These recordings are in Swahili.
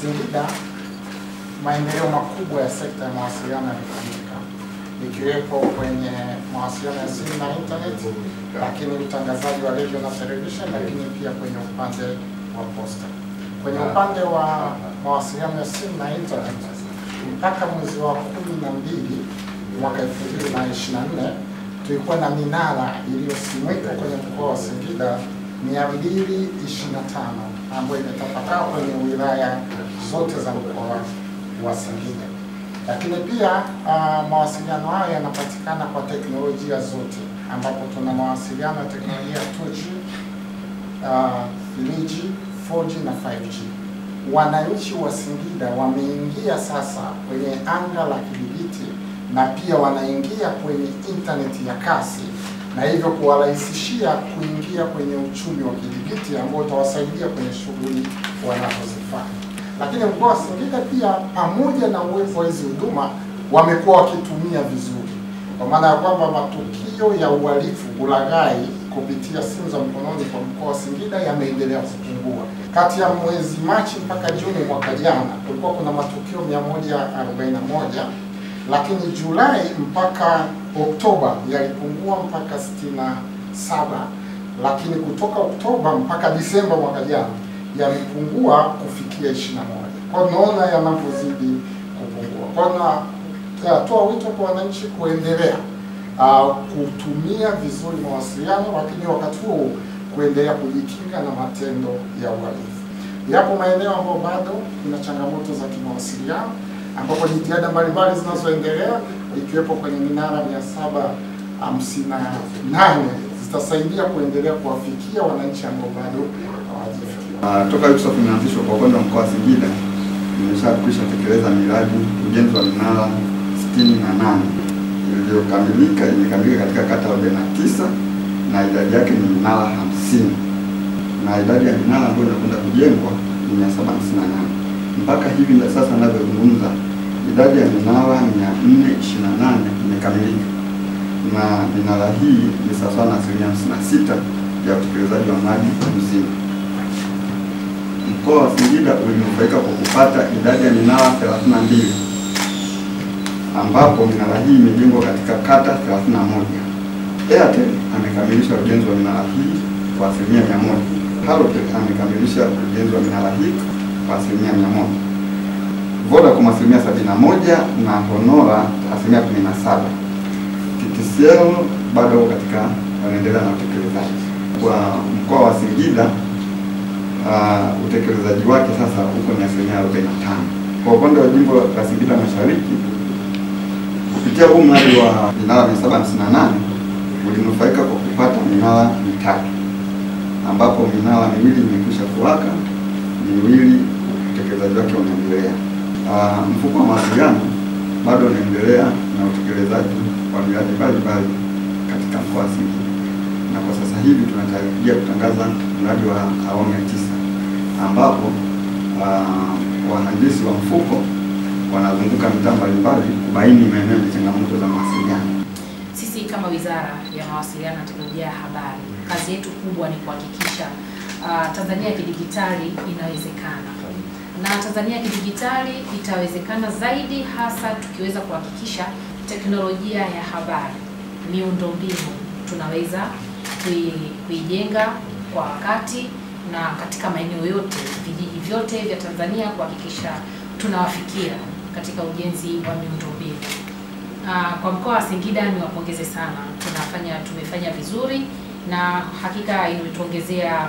Singida maendeleo makubwa ya sekta ya mawasiliano yamefanyika, ikiwepo kwenye mawasiliano ya simu na internet, lakini utangazaji wa radio na television, lakini pia kwenye upande wa posta. Kwenye upande wa mawasiliano ya simu na internet, mpaka mwezi wa 12 mwaka 2024 tulikuwa na minara iliyosimikwa kwenye mkoa wa Singida 225 ambayo imetapakaa kwenye wilaya zote za mkoa wa Singida. Lakini pia mawasiliano haya yanapatikana kwa teknolojia zote, ambapo tuna mawasiliano ya teknolojia 2G, 3G, 4G na 5G. Wananchi wa Singida wameingia sasa kwenye anga la kidijiti na pia wanaingia kwenye intaneti ya kasi, na hivyo kuwarahisishia kuingia kwenye uchumi wa kidijiti ambao utawasaidia kwenye shughuli wanazozifanya. Lakini mkoa wa Singida pia, pamoja na uwepo wa hizi huduma, wamekuwa wakitumia vizuri, kwa maana ya kwamba matukio ya uhalifu, ulaghai kupitia simu za mkononi kwa mkoa wa Singida yameendelea kupungua. Kati ya mwezi Machi mpaka Juni mwaka jana kulikuwa kuna matukio 141, lakini Julai mpaka Oktoba yalipungua mpaka 67, lakini kutoka Oktoba mpaka Disemba mwaka jana yamepungua kufikia 21. Kwa tunaona yanapozidi kupungua. Kwa natoa wito kwa wananchi kuendelea kutumia vizuri mawasiliano, lakini wakati huo kuendelea kujikinga na matendo ya uhalifu. Yapo maeneo ambayo bado kuna changamoto za kimawasiliano, ambapo jitihada mbalimbali zinazoendelea ikiwepo kwenye minara 758 zitasaidia kuendelea kuwafikia wananchi ambao bado hawajafikiwa. Toka UCSAF imeanzishwa kwa upande wa mkoa wa Singida, imeshakwisha tekeleza miradi ujenzi wa minara 68 iliyokamilika, imekamilika katika kata 49 na idadi yake ni minara 50, na idadi ya minara ambayo inakwenda kujengwa ni 758. Mpaka hivi sasa ninavyozungumza, idadi ya minara 428 imekamilika, na minara hii ni sawa na 56% ya utekelezaji wa mradi mzima. Mkoa wa Singida ulinufaika kwa kupata idadi ya minara 32, ambapo minara hii imejengwa katika kata 31. Airtel amekamilisha ujenzi wa minara hii kwa 100%. Halotel amekamilisha ujenzi wa minara hii kwa 100%. Vodacom 71% na Honora 17%. TTCL bado katika wanaendelea na utekelezaji. Kwa mkoa wa Singida utekelezaji wake sasa uko ni 45%. Kwa upande wa jimbo la Singida Mashariki, kupitia huu mradi wa minara 758 ulinufaika kwa kupata minara 3, ambapo minara 2 imekwisha kuwaka, 2 utekelezaji wake unaendelea. Mfuko wa mawasiliano bado unaendelea na utekelezaji wa miradi mbalimbali katika mkoa wa Singida, na kwa sasa hivi tunatarajia kutangaza mradi wa awamu ya 9, ambapo wahandisi wa mfuko wanazunguka mitaa mbalimbali kubaini maeneo ya changamoto za mawasiliano. Sisi kama Wizara ya Mawasiliano na Teknolojia ya Habari, kazi yetu kubwa ni kuhakikisha Tanzania ya kidijitali inawezekana, na Tanzania ya kidijitali itawezekana zaidi hasa tukiweza kuhakikisha teknolojia ya habari, miundombinu tunaweza kuijenga kwa wakati na katika maeneo yote, vijiji vyote vya Tanzania, kuhakikisha tunawafikia katika ujenzi wa miundombinu. Kwa mkoa wa Singida niwapongeze sana, tumefanya vizuri, na hakika imetuongezea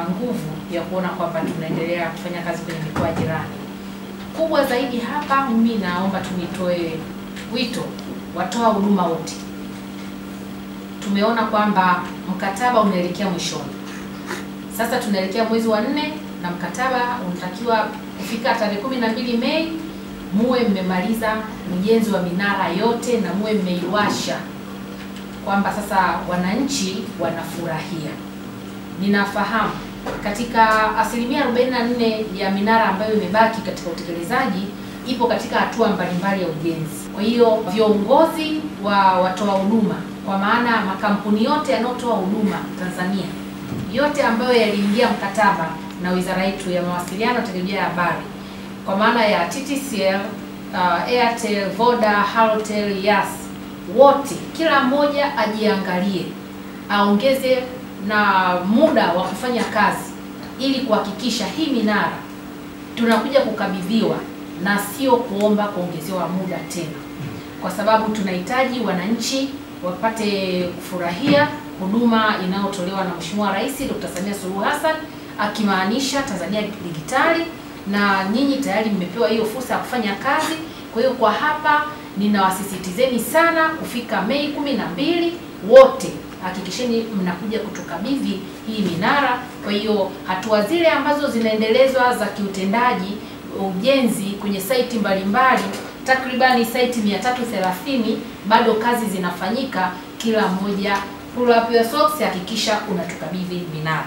nguvu ya kuona kwamba tunaendelea kufanya kazi kwenye mikoa jirani. Kubwa zaidi hapa, mimi naomba tunitoe wito watoa huduma wote. Tumeona kwamba mkataba unaelekea mwishoni. Sasa tunaelekea mwezi wa 4 na mkataba unatakiwa kufika tarehe 12 Mei muwe mmemaliza ujenzi wa minara yote na muwe mmeiwasha, kwamba sasa wananchi wanafurahia. Ninafahamu katika 44% ya minara ambayo imebaki katika utekelezaji ipo katika hatua mbalimbali ya ujenzi. Kwa hiyo viongozi wa watoa huduma, kwa maana makampuni yote yanayotoa huduma Tanzania, yote ambayo yaliingia mkataba na wizara yetu ya Mawasiliano na Teknolojia ya Habari, kwa maana ya TTCL, Airtel, Voda, Halotel, Yas, wote kila mmoja ajiangalie, aongeze na muda wa kufanya kazi ili kuhakikisha hii minara tunakuja kukabidhiwa na sio kuomba kuongezewa muda tena, kwa sababu tunahitaji wananchi wapate kufurahia huduma inayotolewa na Mheshimiwa Rais Dr. Samia Suluhu Hassan, akimaanisha Tanzania Digitali, na nyinyi tayari mmepewa hiyo fursa ya kufanya kazi. Kwa hiyo kwa hapa ninawasisitizeni sana kufika Mei 12, wote hakikisheni mnakuja kutukabidhi hii minara. Kwa hiyo hatua zile ambazo zinaendelezwa za kiutendaji ujenzi kwenye saiti mbalimbali, takribani saiti 330, bado kazi zinafanyika. Kila mmoja pull up your socks, hakikisha unatukabidhi minara.